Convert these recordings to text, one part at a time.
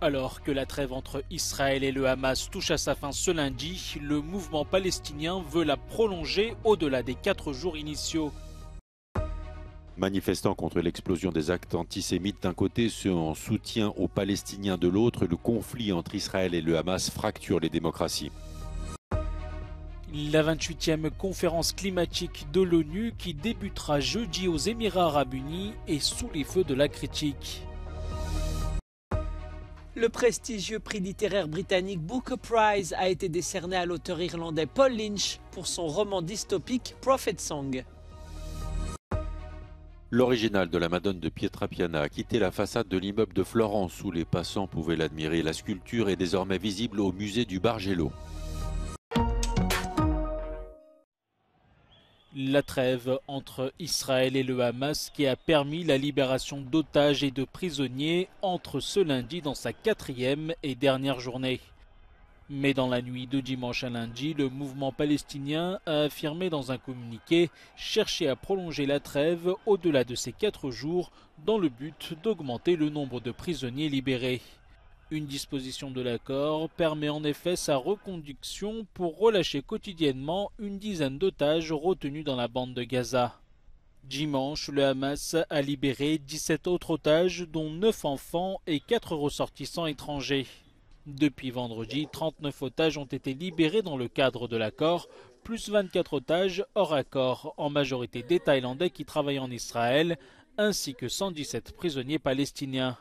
Alors que la trêve entre Israël et le Hamas touche à sa fin ce lundi, le mouvement palestinien veut la prolonger au-delà des 4 jours initiaux. Manifestant contre l'explosion des actes antisémites d'un côté, ceux en soutien aux Palestiniens de l'autre, le conflit entre Israël et le Hamas fracture les démocraties. La 28e conférence climatique de l'ONU qui débutera jeudi aux Émirats arabes unis est sous les feux de la critique. Le prestigieux prix littéraire britannique Booker Prize a été décerné à l'auteur irlandais Paul Lynch pour son roman dystopique Prophet Song. L'original de la Madone de Pietrapiana a quitté la façade de l'immeuble de Florence où les passants pouvaient l'admirer. La sculpture est désormais visible au musée du Bargello. La trêve entre Israël et le Hamas qui a permis la libération d'otages et de prisonniers entre ce lundi dans sa 4e et dernière journée. Mais dans la nuit de dimanche à lundi, le mouvement palestinien a affirmé dans un communiqué chercher à prolonger la trêve au-delà de ces 4 jours dans le but d'augmenter le nombre de prisonniers libérés. Une disposition de l'accord permet en effet sa reconduction pour relâcher quotidiennement une dizaine d'otages retenus dans la bande de Gaza. Dimanche, le Hamas a libéré 17 autres otages, dont 9 enfants et 4 ressortissants étrangers. Depuis vendredi, 39 otages ont été libérés dans le cadre de l'accord, plus 24 otages hors accord, en majorité des Thaïlandais qui travaillent en Israël, ainsi que 117 prisonniers palestiniens.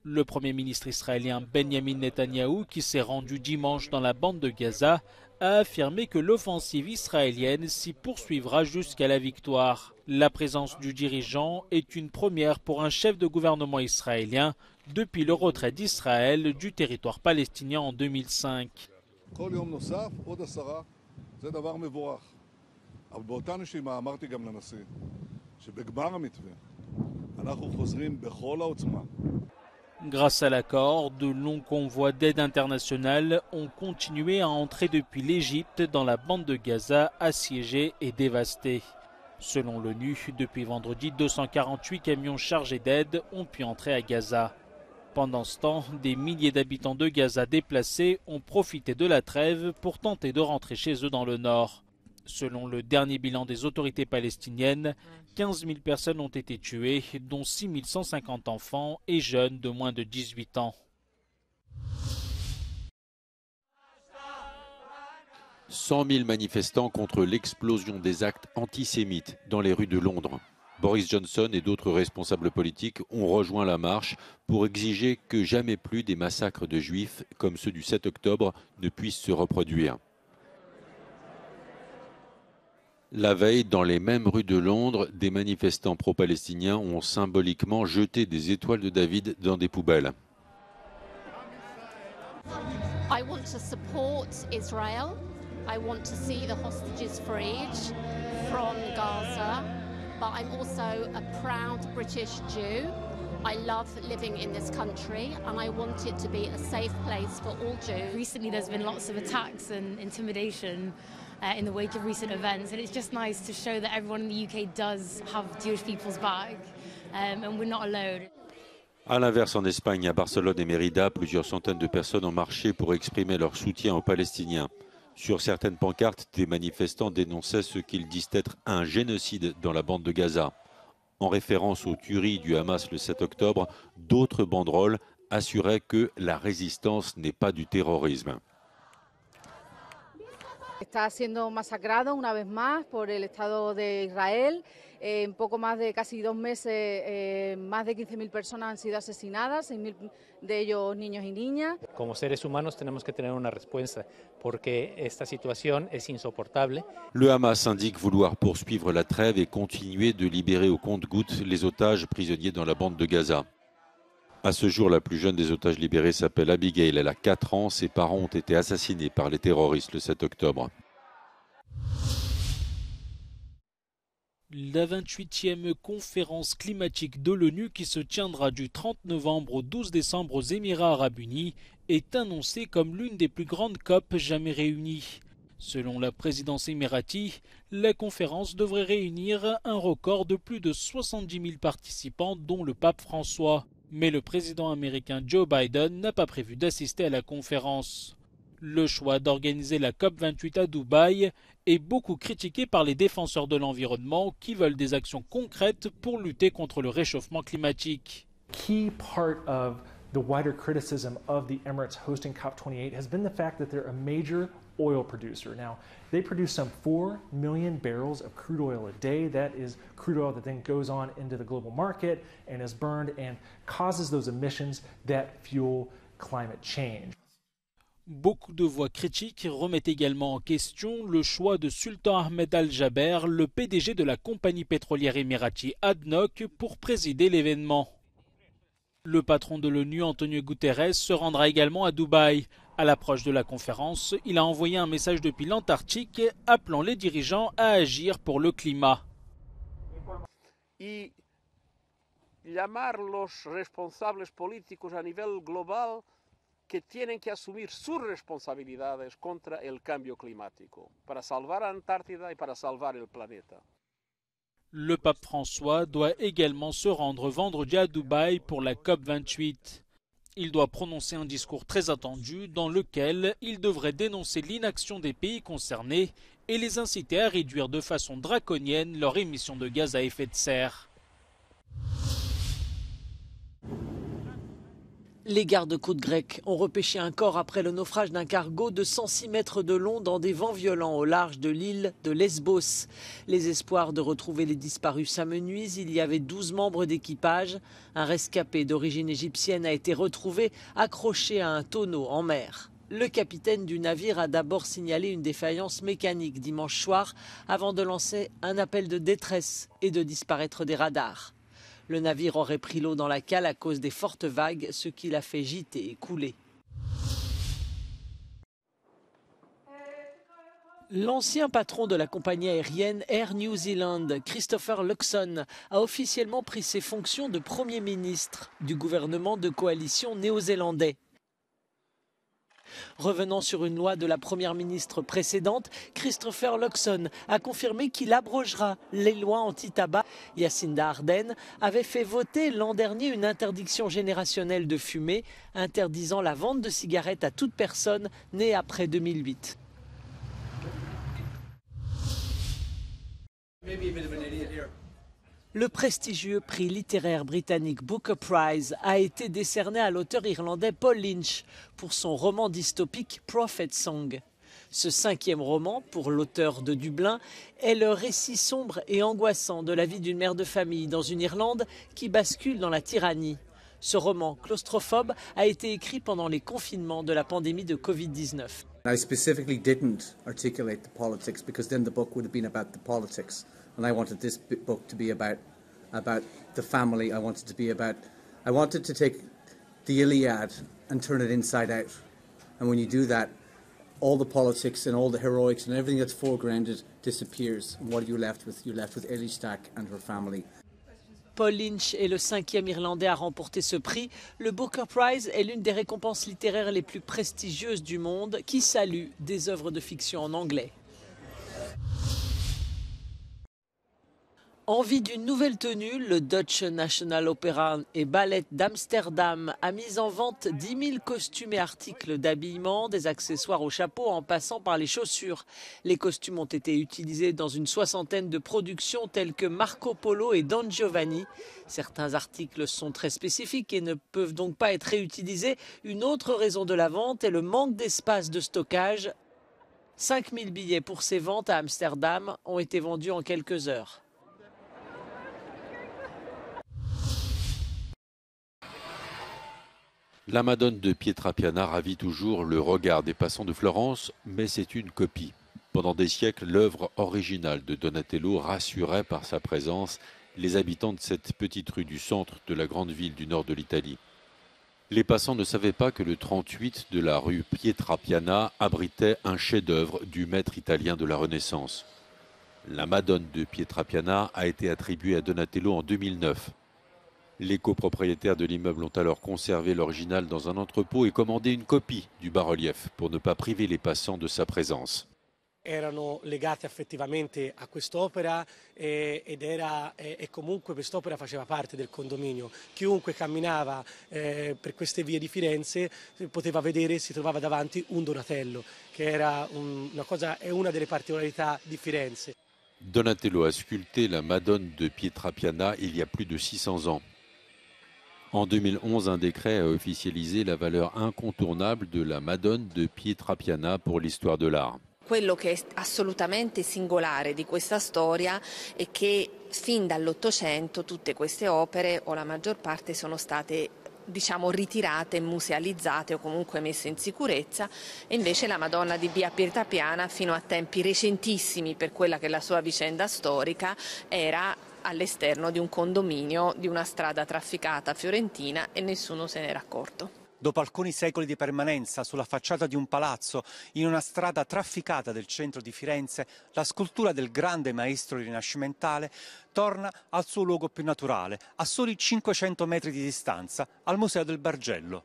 Le Premier ministre israélien Benjamin Netanyahou, qui s'est rendu dimanche dans la bande de Gaza, a affirmé que l'offensive israélienne s'y poursuivra jusqu'à la victoire. La présence du dirigeant est une première pour un chef de gouvernement israélien depuis le retrait d'Israël du territoire palestinien en 2005. Grâce à l'accord, de longs convois d'aide internationale ont continué à entrer depuis l'Égypte dans la bande de Gaza assiégée et dévastée. Selon l'ONU, depuis vendredi, 248 camions chargés d'aide ont pu entrer à Gaza. Pendant ce temps, des milliers d'habitants de Gaza déplacés ont profité de la trêve pour tenter de rentrer chez eux dans le nord. Selon le dernier bilan des autorités palestiniennes, 15 000 personnes ont été tuées, dont 6 150 enfants et jeunes de moins de 18 ans. « 100 000 manifestants contre l'explosion des actes antisémites dans les rues de Londres. Boris Johnson et d'autres responsables politiques ont rejoint la marche pour exiger que jamais plus des massacres de juifs comme ceux du 7 octobre ne puissent se reproduire. La veille, dans les mêmes rues de Londres, des manifestants pro-palestiniens ont symboliquement jeté des étoiles de David dans des poubelles. I want to support Israel. I want to see the hostages freed from Gaza. But I'm also a proud British Jew. I love living in this country and I want it to be a safe place for all Jews. Recently there's been lots of attacks and intimidation in the wake of recent events, and it's just nice to show that everyone in the UK does have Jewish people's back and we're not alone. A l'inverse, en Espagne, à Barcelone et Mérida, plusieurs centaines de personnes ont marché pour exprimer leur soutien aux Palestiniens. Sur certaines pancartes, des manifestants dénonçaient ce qu'ils disent être un génocide dans la bande de Gaza. En référence aux tueries du Hamas le 7 octobre, d'autres banderoles assuraient que la résistance n'est pas du terrorisme. Está siendo masacrado una vez más por el Estado de Israel. En poco más de casi 2 meses, más de 15.000 personas han sido asesinadas, 6.000 de ellos niños y niñas. Como seres humanos tenemos que tener una respuesta porque esta situación es insoportable. Le Hamas indique vouloir poursuivre la trêve et continuer de libérer au compte-gouttes les otages prisonniers dans la bande de Gaza. À ce jour, la plus jeune des otages libérés s'appelle Abigail. Elle a 4 ans. Ses parents ont été assassinés par les terroristes le 7 octobre. La 28e conférence climatique de l'ONU qui se tiendra du 30 novembre au 12 décembre aux Émirats arabes unis est annoncée comme l'une des plus grandes COP jamais réunies. Selon la présidence émirati, la conférence devrait réunir un record de plus de 70 000 participants dont le pape François. Mais le président américain Joe Biden n'a pas prévu d'assister à la conférence. Le choix d'organiser la COP28 à Dubaï est beaucoup critiqué par les défenseurs de l'environnement qui veulent des actions concrètes pour lutter contre le réchauffement climatique. Key part of the wider criticism of the Emirates hosting COP28 has been the fact that they're a major oil producer. Now, they produce some 4 million barrels of crude oil a day. That is crude oil that then goes on into the global market and is burned and causes those emissions that fuel climate change. Beaucoup de voix critiques remettent également en question le choix de Sultan Ahmed Al-Jaber, le PDG de la compagnie pétrolière émirati ADNOC, pour présider l'événement. Le patron de l'ONU, Antonio Guterres, se rendra également à Dubaï. À l'approche de la conférence, il a envoyé un message depuis l'Antarctique appelant les dirigeants à agir pour le climat. Y llamar los responsables políticos a nivel global que tienen que asumir sus responsabilidades contra el cambio climático para salvar a Antártida y para salvar el planeta. Le pape François doit également se rendre vendredi à Dubaï pour la COP28. Il doit prononcer un discours très attendu dans lequel il devrait dénoncer l'inaction des pays concernés et les inciter à réduire de façon draconienne leurs émissions de gaz à effet de serre. Les gardes-côtes grecs ont repêché un corps après le naufrage d'un cargo de 106 mètres de long dans des vents violents au large de l'île de Lesbos. Les espoirs de retrouver les disparus s'amenuisent. Il y avait 12 membres d'équipage. Un rescapé d'origine égyptienne a été retrouvé accroché à un tonneau en mer. Le capitaine du navire a d'abord signalé une défaillance mécanique dimanche soir avant de lancer un appel de détresse et de disparaître des radars. Le navire aurait pris l'eau dans la cale à cause des fortes vagues, ce qui l'a fait gîter et couler. L'ancien patron de la compagnie aérienne Air New Zealand, Christopher Luxon, a officiellement pris ses fonctions de Premier ministre du gouvernement de coalition néo-zélandais. Revenant sur une loi de la première ministre précédente, Christopher Luxon a confirmé qu'il abrogera les lois anti-tabac. Jacinda Ardern avait fait voter l'an dernier une interdiction générationnelle de fumer, interdisant la vente de cigarettes à toute personne née après 2008. Le prestigieux prix littéraire britannique Booker Prize a été décerné à l'auteur irlandais Paul Lynch pour son roman dystopique Prophet Song. Ce 5e roman, pour l'auteur de Dublin, est le récit sombre et angoissant de la vie d'une mère de famille dans une Irlande qui bascule dans la tyrannie. Ce roman claustrophobe a été écrit pendant les confinements de la pandémie de Covid-19. I specifically didn't articulate the politics because then the book would have been about the politics. And I wanted this book to be about the family. I wanted to take the Iliad and turn it inside out. And when you do that, all the politics and all the heroics and everything that's foregrounded disappears. And what are you left with? You're left with Elistach and her family. Paul Lynch est le 5e Irlandais à remporter ce prix. Le Booker Prize est l'une des récompenses littéraires les plus prestigieuses du monde qui salue des œuvres de fiction en anglais. Envie d'une nouvelle tenue, le Dutch National Opera et Ballet d'Amsterdam a mis en vente 10 000 costumes et articles d'habillement, des accessoires au chapeau en passant par les chaussures. Les costumes ont été utilisés dans une 60aine de productions telles que Marco Polo et Don Giovanni. Certains articles sont très spécifiques et ne peuvent donc pas être réutilisés. Une autre raison de la vente est le manque d'espace de stockage. 5 000 billets pour ces ventes à Amsterdam ont été vendus en quelques heures. La Madone de Pietrapiana ravit toujours le regard des passants de Florence, mais c'est une copie. Pendant des siècles, l'œuvre originale de Donatello rassurait par sa présence les habitants de cette petite rue du centre de la grande ville du nord de l'Italie. Les passants ne savaient pas que le 38 de la rue Pietrapiana abritait un chef-d'œuvre du maître italien de la Renaissance. La Madone de Pietrapiana a été attribuée à Donatello en 2009. Les copropriétaires de l'immeuble ont alors conservé l'original dans un entrepôt et commandé une copie du bas-relief pour ne pas priver les passants de sa présence. Erano legate affettivamente a quest'opera e comunque quest'opera faceva parte del condominio. Chiunque camminava per queste vie di Firenze poteva vedere e si trovava davanti un Donatello, che era una delle particolarità di Firenze. Donatello a sculpté la Madone de Pietrapiana il y a plus de 600 ans. En 2011, un décret a officialisé la valeur incontournable de la Madone de Pietrapiana pour l'histoire de l'art. Quello che è assolutamente singolare di questa storia è che fin dall'Ottocento tutte queste opere, o la maggior parte, sono state ritirate, musealizzate o comunque messe in sicurezza, e invece la Madonna di Via Pietrapiana fino a tempi recentissimi, per quella che è la sua vicenda storica, era all'esterno di un condominio di una strada trafficata fiorentina e nessuno se n'era accorto. Dopo alcuni secoli di permanenza sulla facciata di un palazzo, in una strada trafficata del centro di Firenze, la scultura del grande maestro rinascimentale torna al suo luogo più naturale, a soli 500 metri di distanza, al Museo del Bargello.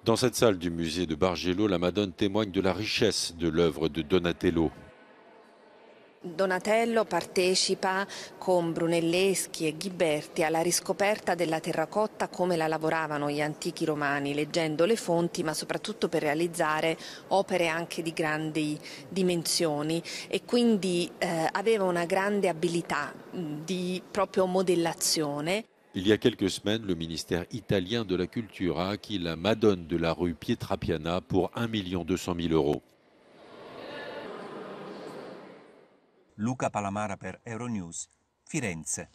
Dans cette salle du musée de Bargello, la Madone témoigne de la richesse de l'œuvre de Donatello. Donatello partecipa con Brunelleschi e Ghiberti alla riscoperta della terracotta come la lavoravano gli antichi romani, leggendo le fonti, ma soprattutto per realizzare opere anche di grandi dimensioni, e quindi aveva una grande abilità di proprio modellazione. Il y a quelques semaines, le ministère italien de la Culture a acquis la Madone de la rue Pietrapiana pour 1,2 million €. Luca Palamara per Euronews, Firenze.